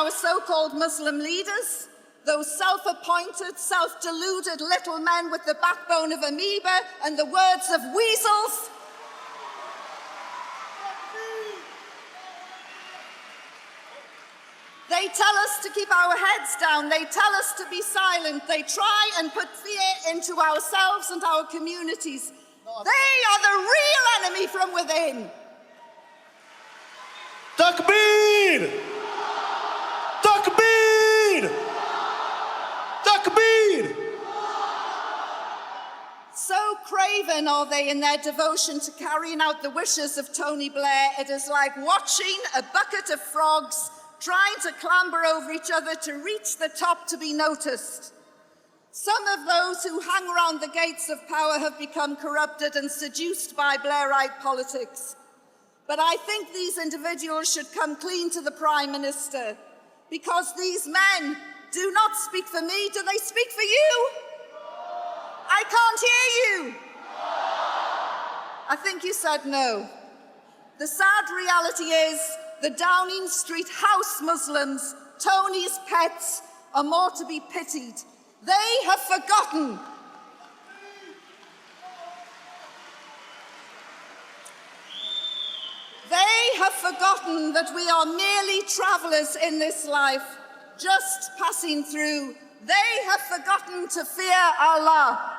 our so-called Muslim leaders, those self-appointed, self-deluded little men with the backbone of amoeba and the words of weasels, they tell us to keep our heads down. They tell us to be silent. They try and put fear into ourselves and our communities. They are the real enemy from within. Takbir! Takbir! Takbir! So craven are they in their devotion to carrying out the wishes of Tony Blair, it is like watching a bucket of frogs trying to clamber over each other to reach the top to be noticed. Some of those who hang around the gates of power have become corrupted and seduced by Blairite politics. But I think these individuals should come clean to the Prime Minister, because these men do not speak for me. Do they speak for you? I can't hear you. I think you said no. The sad reality is the Downing Street house Muslims, Tony's pets, are more to be pitied. They have forgotten. They have forgotten that we are merely travelers in this life, just passing through. They have forgotten to fear Allah.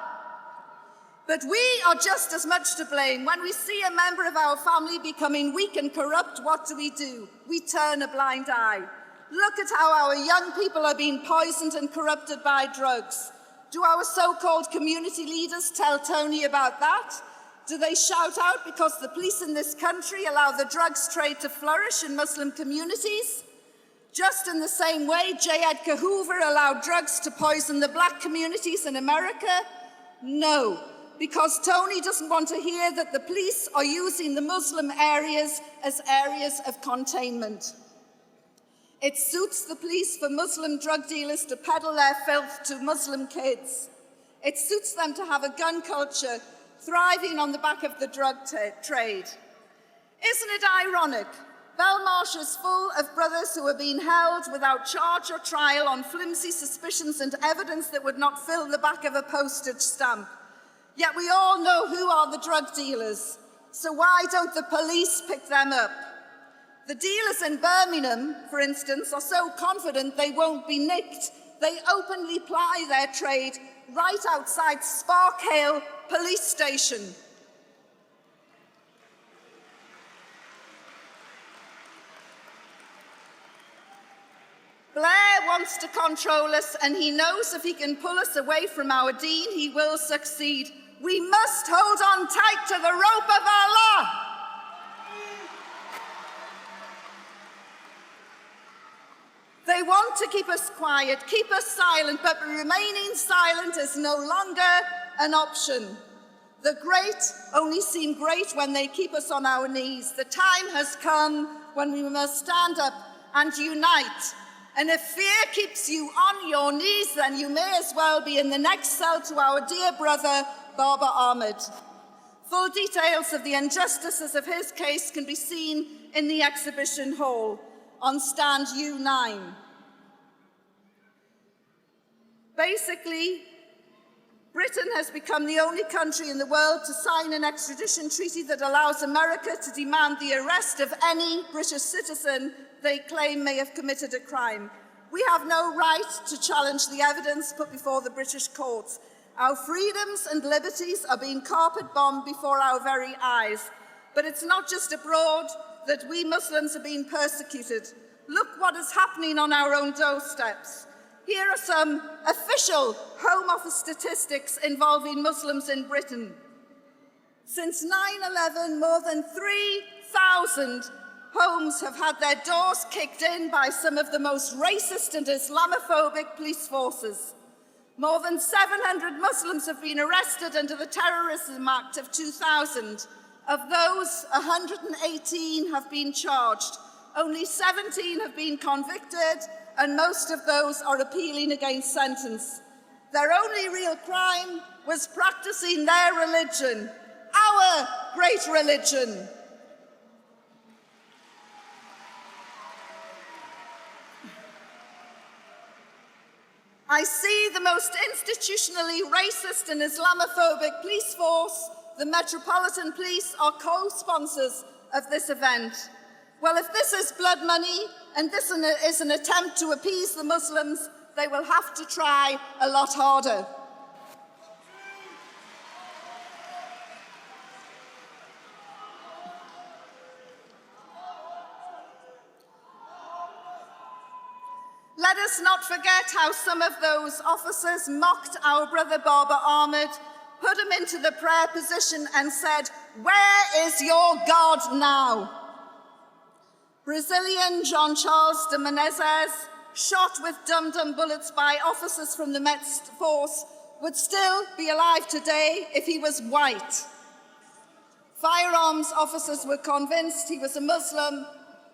But we are just as much to blame. When we see a member of our family becoming weak and corrupt, what do? We turn a blind eye. Look at how our young people are being poisoned and corrupted by drugs. Do our so-called community leaders tell Tony about that? Do they shout out because the police in this country allow the drugs trade to flourish in Muslim communities? Just in the same way J. Edgar Hoover allowed drugs to poison the black communities in America? No. Because Tony doesn't want to hear that the police are using the Muslim areas as areas of containment. It suits the police for Muslim drug dealers to peddle their filth to Muslim kids. It suits them to have a gun culture thriving on the back of the drug trade. Isn't it ironic? Belmarsh is full of brothers who are being held without charge or trial on flimsy suspicions and evidence that would not fill the back of a postage stamp. Yet we all know who are the drug dealers, so why don't the police pick them up? The dealers in Birmingham, for instance, are so confident they won't be nicked, they openly ply their trade right outside Sparkhill police station. Blair wants to control us, and he knows if he can pull us away from our deen, he will succeed. We must hold on tight to the rope of Allah. They want to keep us quiet, keep us silent, but remaining silent is no longer an option. The great only seem great when they keep us on our knees. The time has come when we must stand up and unite. And if fear keeps you on your knees, then you may as well be in the next cell to our dear brother, Baba Ahmed. Full details of the injustices of his case can be seen in the exhibition hall on stand U9. Basically, Britain has become the only country in the world to sign an extradition treaty that allows America to demand the arrest of any British citizen they claim may have committed a crime. We have no right to challenge the evidence put before the British courts. Our freedoms and liberties are being carpet-bombed before our very eyes. But it's not just abroad that we Muslims are being persecuted. Look what is happening on our own doorsteps. Here are some official Home Office statistics involving Muslims in Britain. Since 9/11, more than 3,000 homes have had their doors kicked in by some of the most racist and Islamophobic police forces. More than 700 Muslims have been arrested under the Terrorism Act of 2000. Of those, 118 have been charged. Only 17 have been convicted, and most of those are appealing against sentence. Their only real crime was practicing their religion, our great religion. I see the most institutionally racist and Islamophobic police force, the Metropolitan Police, are co-sponsors of this event. Well, if this is blood money and this is an attempt to appease the Muslims, they will have to try a lot harder. Let us not forget how some of those officers mocked our brother Baba Ahmed, put him into the prayer position and said, "Where is your God now?" Brazilian John Charles de Menezes, shot with dum-dum bullets by officers from the Met force, would still be alive today if he was white. Firearms officers were convinced he was a Muslim.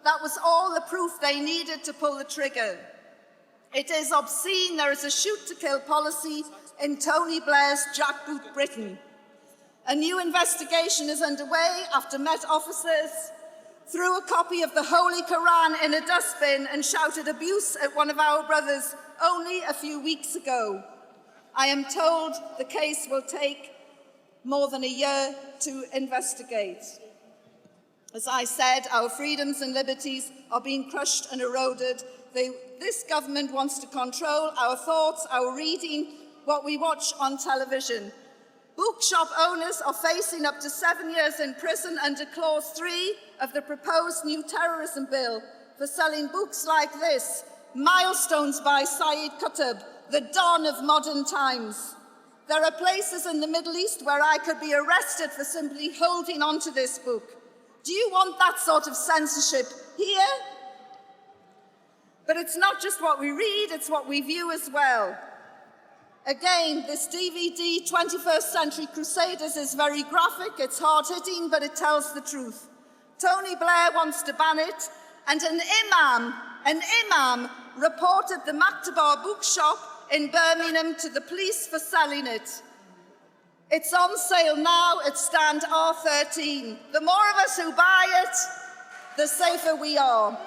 That was all the proof they needed to pull the trigger. It is obscene there is a shoot-to-kill policy in Tony Blair's jackboot Britain. A new investigation is underway after Met officers threw a copy of the Holy Quran in a dustbin and shouted abuse at one of our brothers only a few weeks ago. I am told the case will take more than a year to investigate. As I said, our freedoms and liberties are being crushed and eroded. This government wants to control our thoughts, our reading, what we watch on television. Bookshop owners are facing up to 7 years in prison under Clause 3 of the proposed new terrorism bill for selling books like this, Milestones by Saeed Qutb, the dawn of modern times. There are places in the Middle East where I could be arrested for simply holding onto this book. Do you want that sort of censorship here? But it's not just what we read, it's what we view as well. Again, this DVD, 21st Century Crusaders, is very graphic, it's hard-hitting, but it tells the truth. Tony Blair wants to ban it, and an imam reported the Maktabar bookshop in Birmingham to the police for selling it. It's on sale now at stand R13. The more of us who buy it, the safer we are.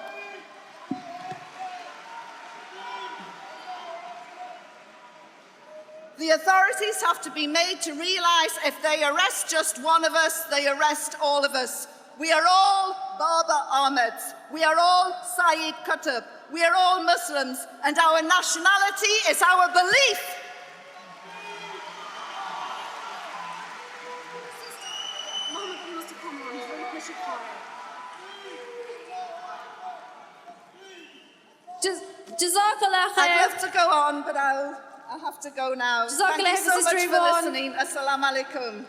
The authorities have to be made to realise if they arrest just one of us, they arrest all of us. We are all Baba Ahmeds. We are all Saeed Qutb. We are all Muslims, and our nationality is our belief. Jazakallah khair. I'd love to go on, but I'll have to go now. Thank you so much for listening. Assalamu alaikum.